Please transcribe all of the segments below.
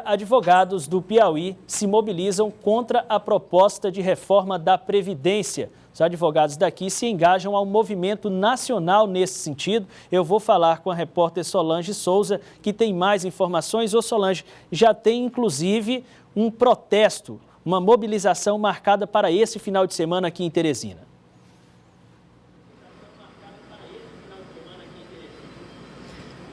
advogados do Piauí se mobilizam contra a proposta de reforma da Previdência. Os advogados daqui se engajam ao movimento nacional nesse sentido. Eu vou falar com a repórter Solange Souza, que tem mais informações. Ô Solange, já tem inclusive um protesto, uma mobilização marcada para esse final de semana aqui em Teresina.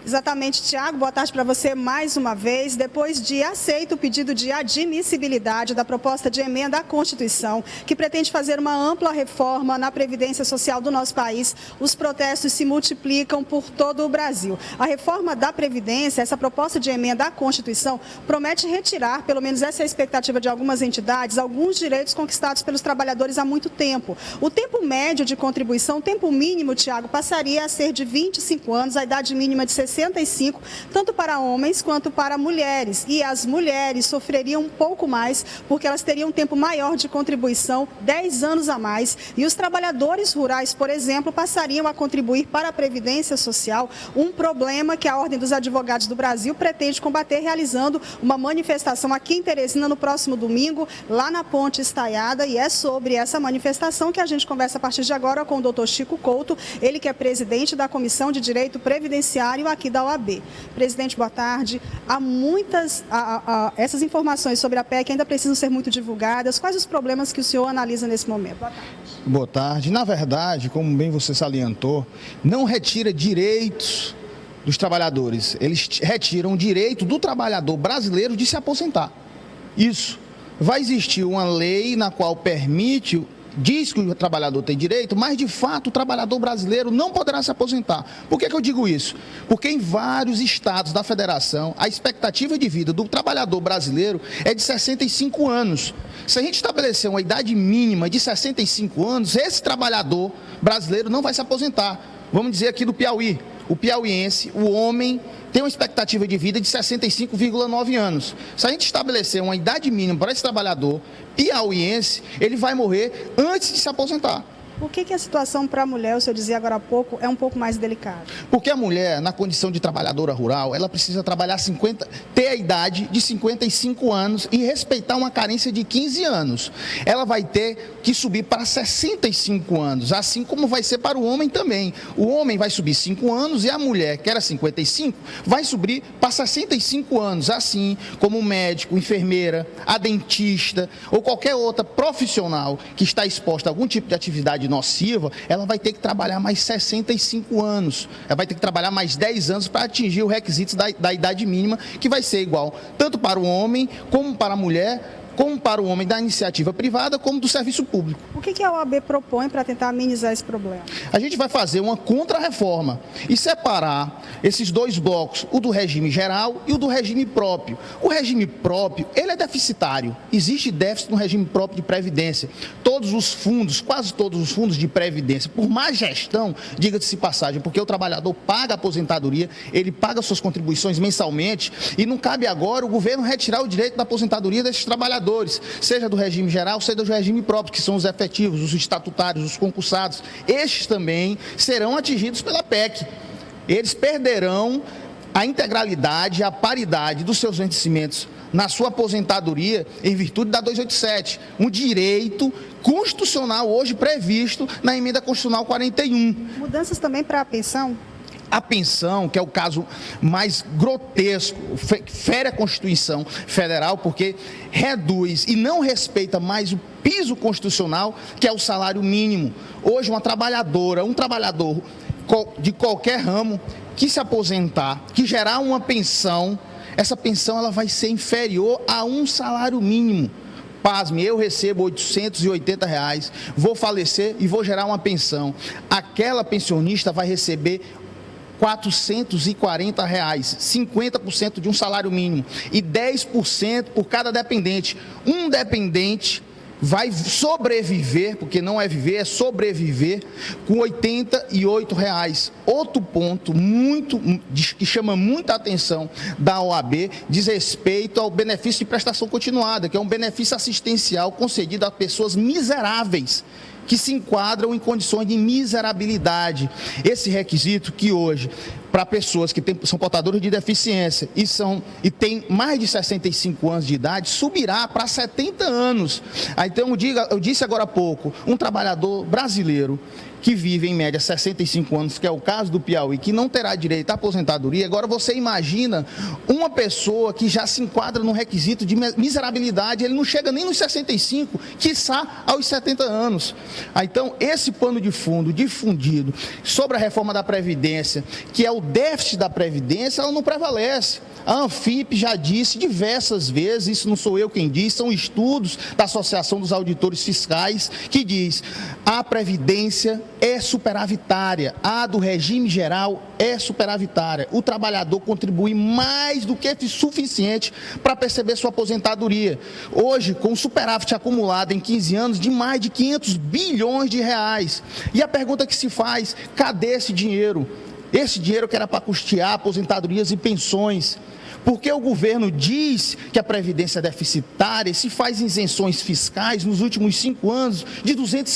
Exatamente, Tiago. Boa tarde para você mais uma vez. Depois de aceito o pedido de admissibilidade da proposta de emenda à Constituição, que pretende fazer uma ampla reforma na Previdência Social do nosso país, os protestos se multiplicam por todo o Brasil. A reforma da Previdência, essa proposta de emenda à Constituição, promete retirar, pelo menos essa é a expectativa de algumas entidades, alguns direitos conquistados pelos trabalhadores há muito tempo. O tempo médio de contribuição, o tempo mínimo, Tiago, passaria a ser de 25 anos, a idade mínima de 65, tanto para homens quanto para mulheres. E as mulheres sofreriam um pouco mais, porque elas teriam um tempo maior de contribuição, 10 anos a mais. E os trabalhadores rurais, por exemplo, passariam a contribuir para a Previdência Social, um problema que a Ordem dos Advogados do Brasil pretende combater, realizando uma manifestação aqui em Teresina no próximo domingo, lá na Ponte Estaiada. E é sobre essa manifestação que a gente conversa a partir de agora com o doutor Chico Couto, ele que é presidente da Comissão de Direito Previdenciário aqui da OAB. Presidente, boa tarde. Há muitas, essas informações sobre a PEC ainda precisam ser muito divulgadas. Quais os problemas que o senhor analisa nesse momento? Boa tarde. Boa tarde. Na verdade, como bem você salientou, não retira direitos dos trabalhadores. Eles retiram o direito do trabalhador brasileiro de se aposentar. Isso. Vai existir uma lei na qual diz que o trabalhador tem direito, mas de fato o trabalhador brasileiro não poderá se aposentar. Por que eu digo isso? Porque em vários estados da federação, a expectativa de vida do trabalhador brasileiro é de 65 anos. Se a gente estabelecer uma idade mínima de 65 anos, esse trabalhador brasileiro não vai se aposentar. Vamos dizer aqui do Piauí, o piauiense, o homem, tem uma expectativa de vida de 65,9 anos. Se a gente estabelecer uma idade mínima para esse trabalhador piauiense, ele vai morrer antes de se aposentar. Por que a situação para a mulher, o senhor dizia agora há pouco, é um pouco mais delicada? Porque a mulher, na condição de trabalhadora rural, ela precisa trabalhar ter a idade de 55 anos e respeitar uma carência de 15 anos. Ela vai ter que subir para 65 anos, assim como vai ser para o homem também. O homem vai subir 5 anos e a mulher, que era 55, vai subir para 65 anos, assim como o médico, enfermeira, a dentista ou qualquer outra profissional que está exposta a algum tipo de atividade nociva, ela vai ter que trabalhar mais 65 anos. Ela vai ter que trabalhar mais 10 anos para atingir o requisito da idade mínima, que vai ser igual tanto para o homem, como para a mulher, como para o homem da iniciativa privada, como do serviço público. O que a OAB propõe para tentar amenizar esse problema? A gente vai fazer uma contra-reforma e separar esses dois blocos, o do regime geral e o do regime próprio. O regime próprio, ele é deficitário. Existe déficit no regime próprio de previdência. Todos os fundos, quase todos os fundos de previdência, por má gestão, diga-se passagem, porque o trabalhador paga a aposentadoria, ele paga suas contribuições mensalmente e não cabe agora o governo retirar o direito da aposentadoria desses trabalhadores, seja do regime geral, seja do regime próprio, que são os efetivos, os estatutários, os concursados. Estes também serão atingidos pela PEC. Eles perderão a integralidade, a paridade dos seus vencimentos na sua aposentadoria em virtude da 287, um direito constitucional hoje previsto na emenda constitucional 41. Mudanças também para a pensão? A pensão, que é o caso mais grotesco, fere a Constituição Federal, porque reduz e não respeita mais o piso constitucional, que é o salário mínimo. Hoje, uma trabalhadora, um trabalhador de qualquer ramo que se aposentar, que gerar uma pensão, essa pensão ela vai ser inferior a um salário mínimo. Pasme, eu recebo R$880, vou falecer e vou gerar uma pensão. Aquela pensionista vai receber R$440, 50% de um salário mínimo e 10% por cada dependente. Um dependente vai sobreviver, porque não é viver, é sobreviver, com R$88. Outro ponto que chama muita atenção da OAB diz respeito ao benefício de prestação continuada, que é um benefício assistencial concedido a pessoas miseráveis, que se enquadram em condições de miserabilidade. Esse requisito que hoje para pessoas que são portadores de deficiência e têm mais de 65 anos de idade, subirá para 70 anos. Então, eu disse agora há pouco, um trabalhador brasileiro que vive em média 65 anos, que é o caso do Piauí, que não terá direito à aposentadoria. Agora você imagina uma pessoa que já se enquadra no requisito de miserabilidade, ele não chega nem nos 65, quiçá aos 70 anos. Então, esse pano de fundo difundido sobre a reforma da Previdência, que é o déficit da Previdência, ela não prevalece. A Anfip já disse diversas vezes, isso não sou eu quem diz, são estudos da Associação dos Auditores Fiscais, que diz a Previdência é superavitária, a do regime geral é superavitária. O trabalhador contribui mais do que suficiente para perceber sua aposentadoria. Hoje, com o superávit acumulado em 15 anos de mais de 500 bilhões de reais. E a pergunta que se faz, cadê esse dinheiro? Esse dinheiro que era para custear aposentadorias e pensões. Porque o governo diz que a Previdência é deficitária e se faz isenções fiscais nos últimos 5 anos de 250